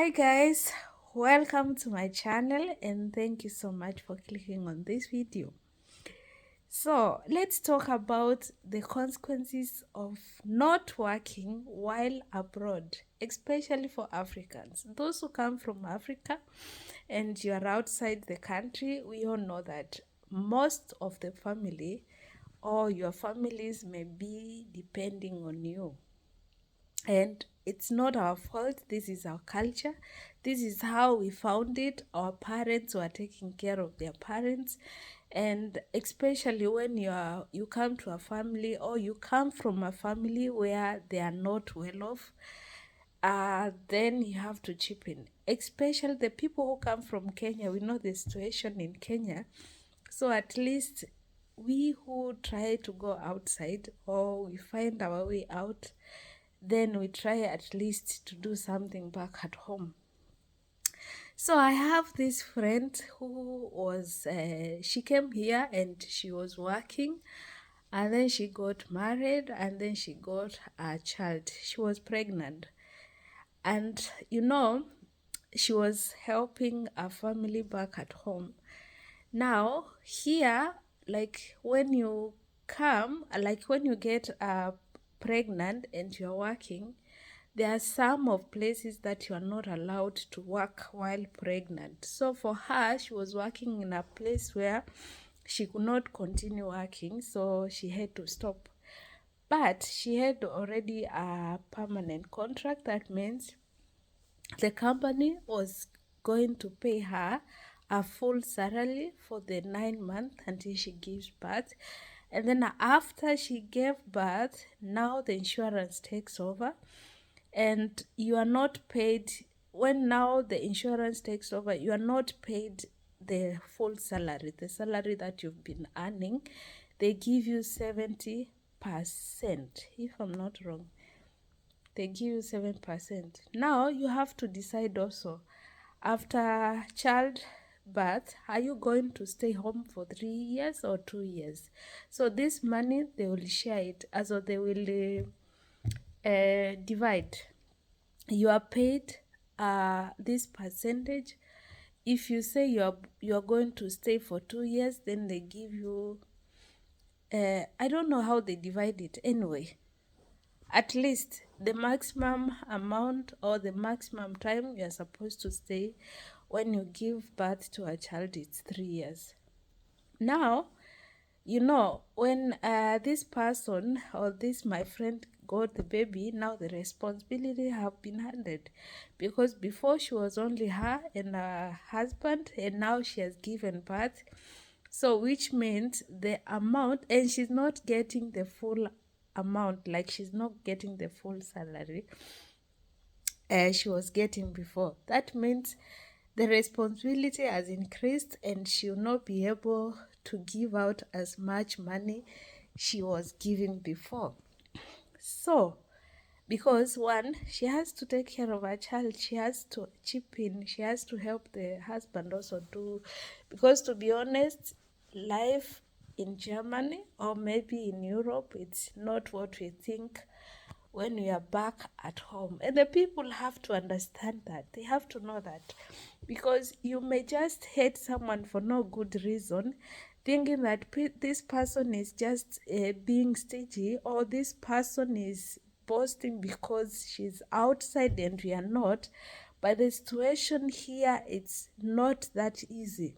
Hi guys, welcome to my channel and thank you so much for clicking on this video. So let's talk about the consequences of not working while abroad, especially for Africans. Those who come from Africa and you are outside the country, we all know that most of the family or your families may be depending on you. And it's not our fault. This is our culture. This is how we found it. Our parents were taking care of their parents. And especially when you come to a family or you come from a family where they are not well off, then you have to chip in. Especially the people who come from Kenya, we know the situation in Kenya. So at least we who try to go outside or we find our way out, then we try at least to do something back at home. So I have this friend who was, she came here and she was working, and then she got married, and then she got a child. She was pregnant. And she was helping a family back at home. Now, here, like when you come, like when you get pregnant and you're working, there are some of places that you are not allowed to work while pregnant. So for her, she was working in a place where she could not continue working, so she had to stop. But she had already a permanent contract. That means the company was going to pay her a full salary for the 9 months until she gives birth. And then after she gave birth, now the insurance takes over and you are not paid. When now the insurance takes over, you are not paid the full salary, the salary that you've been earning. They give you 70%, if I'm not wrong. They give you 7%. Now you have to decide also, after childbirth, are you going to stay home for 3 years or 2 years? So this money, they will share it, as they will divide. You are paid this percentage. If you say you're going to stay for 2 years, then they give you, I don't know how they divide it anyway. At least the maximum amount or the maximum time you're supposed to stay when you give birth to a child is 3 years. Now, when this person or this my friend got the baby, now the responsibility have been handed, because before she was only her and her husband, and now she has given birth. So which means the amount, and she's not getting the full amount, like she's not getting the full salary she was getting before. That means the responsibility has increased and she will not be able to give out as much money she was giving before. So, because one, she has to take care of her child, she has to chip in, she has to help the husband also do, because to be honest, life in Germany or maybe in Europe, it's not what we think when we are back at home. And the people have to understand that. They have to know that. Because you may just hate someone for no good reason, thinking that this person is just being stingy, or this person is boasting because she's outside and we are not. But the situation here, it's not that easy,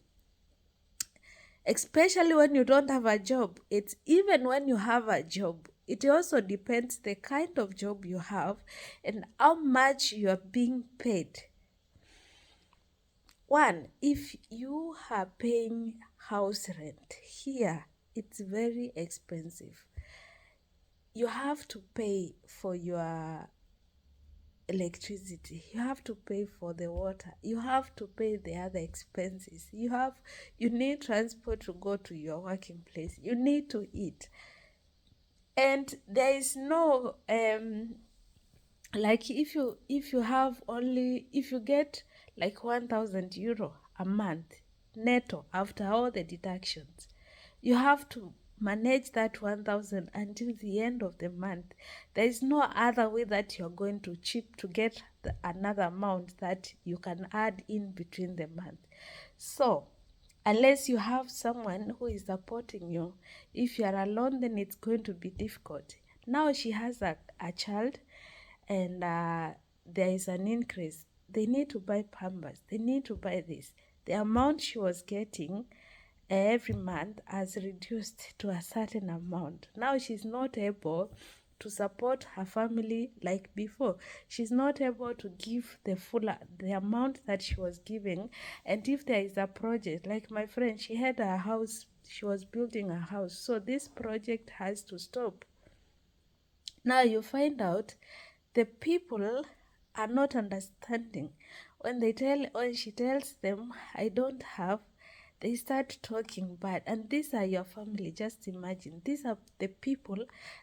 especially when you don't have a job. It's even when you have a job, it also depends the kind of job you have and how much you are being paid. One, if you are paying house rent here, it's very expensive. You have to pay for your electricity, you have to pay for the water, you have to pay the other expenses, you need transport to go to your working place, you need to eat. And there is no like if you have only, if you get like 1,000 euro a month netto after all the deductions, you have to manage that 1,000 until the end of the month. There is no other way that you're going to chip to get another amount that you can add in between the month. So unless you have someone who is supporting you, if you are alone, then it's going to be difficult. Now she has a child, and there is an increase. They need to buy pampers, they need to buy this. The amount she was getting every month has reduced to a certain amount. Now she's not able to support her family like before. She's not able to give the amount that she was giving. And if there is a project, like my friend, she had a house, she was building a house, so this project has to stop. Now you find out the people are not understanding. When she tells them, I don't have, they start talking bad. And these are your family. Just imagine. These are the people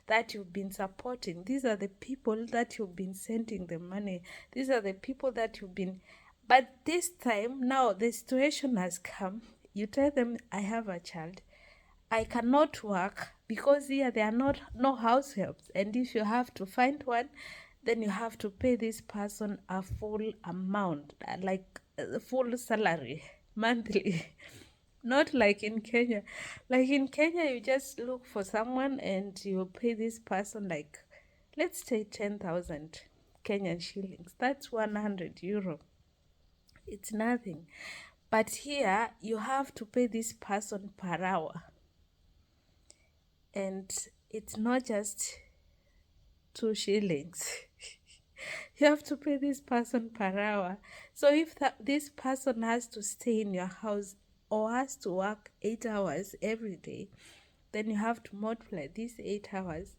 that you've been supporting. These are the people that you've been sending the money. These are the people that you've been. But this time, now the situation has come. You tell them, I have a child, I cannot work because here there are no house helps, and if you have to find one, then you have to pay this person a full amount, like a full salary monthly. Not like in Kenya. Like in Kenya, you just look for someone and you pay this person, like, let's say 10,000 Kenyan shillings. That's 100 euro. It's nothing. But here, you have to pay this person per hour. And it's not just 2 shillings. You have to pay this person per hour. So if this person has to stay in your house or has to work 8 hours every day, then you have to multiply these 8 hours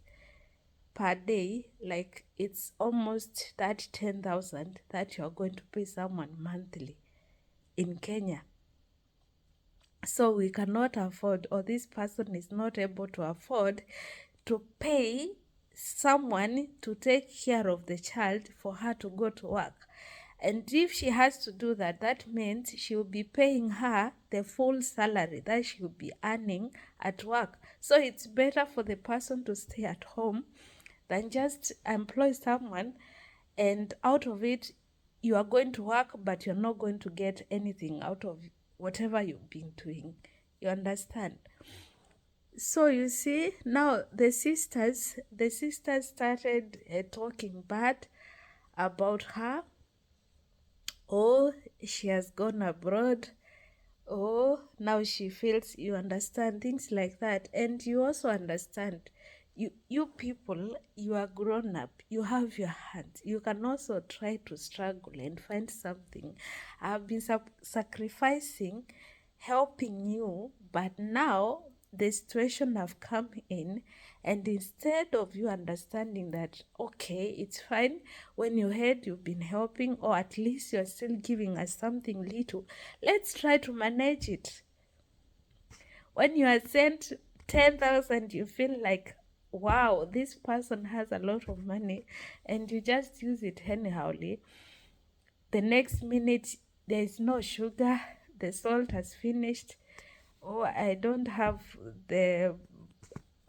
per day. Like, it's almost that 10,000 that you're going to pay someone monthly in Kenya. So we cannot afford, or this person is not able to afford to pay someone to take care of the child for her to go to work. And if she has to do that, that means she will be paying her the full salary that she will be earning at work. So it's better for the person to stay at home than just employ someone, and out of it, you are going to work, but you're not going to get anything out of whatever you've been doing. You understand? So you see, now the sisters started talking bad about her. Oh, she has gone abroad. Oh, now she feels, you understand, things like that. And you also understand, you people, you are grown up, you have your hands, you can also try to struggle and find something. I've been sacrificing, helping you, but now the situation have come in, and instead of you understanding that, okay, it's fine, when you heard you've been helping, or at least you're still giving us something little, let's try to manage it. When you are sent 10,000, you feel like, wow, this person has a lot of money, and you just use it anyhowly. The next minute, there is no sugar, the salt has finished. Oh, I don't have the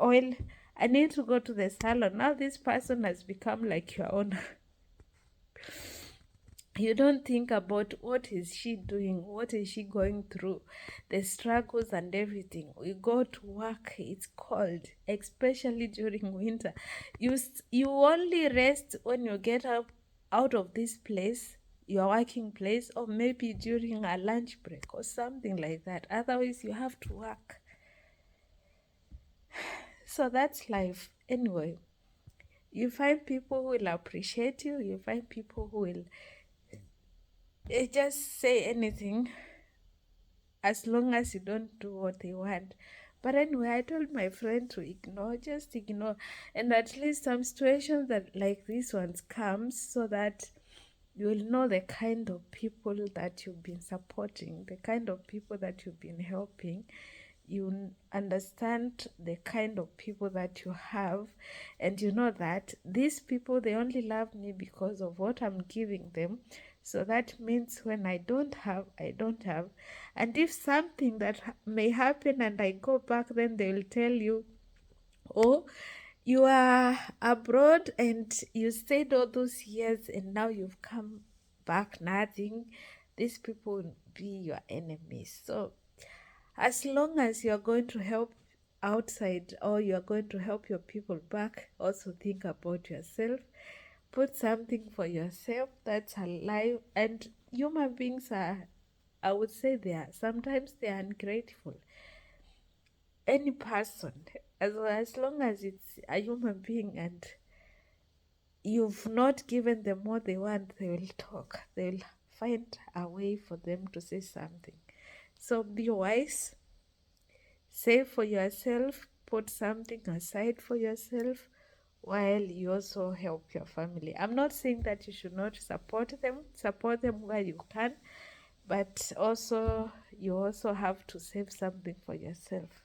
oil, I need to go to the salon. Now this person has become like your owner. You don't think about what is she doing, what is she going through, the struggles and everything. We go to work, it's cold, especially during winter. You only rest when you get up out of this place, your working place, or maybe during a lunch break or something like that. Otherwise, you have to work. So that's life. Anyway, you find people who will appreciate you, you find people who will just say anything as long as you don't do what they want. But anyway, I told my friend to ignore, just ignore. And at least some situations that like these ones comes, so that you will know the kind of people that you've been supporting, the kind of people that you've been helping. You understand the kind of people that you have, and you know that these people, they only love me because of what I'm giving them. So that means when I don't have, I don't have. And if something that may happen and I go back, then they will tell you, oh, You are abroad and you stayed all those years and now you've come back nothing. These people will be your enemies. So as long as you're going to help outside or you're going to help your people back, also think about yourself. Put something for yourself that's alive. And human beings are, I would say, sometimes they are ungrateful. Any person, as long as it's a human being and you've not given them what they want, they will talk. They will find a way for them to say something. So be wise, save for yourself, put something aside for yourself while you also help your family. I'm not saying that you should not support them where you can, but also you also have to save something for yourself.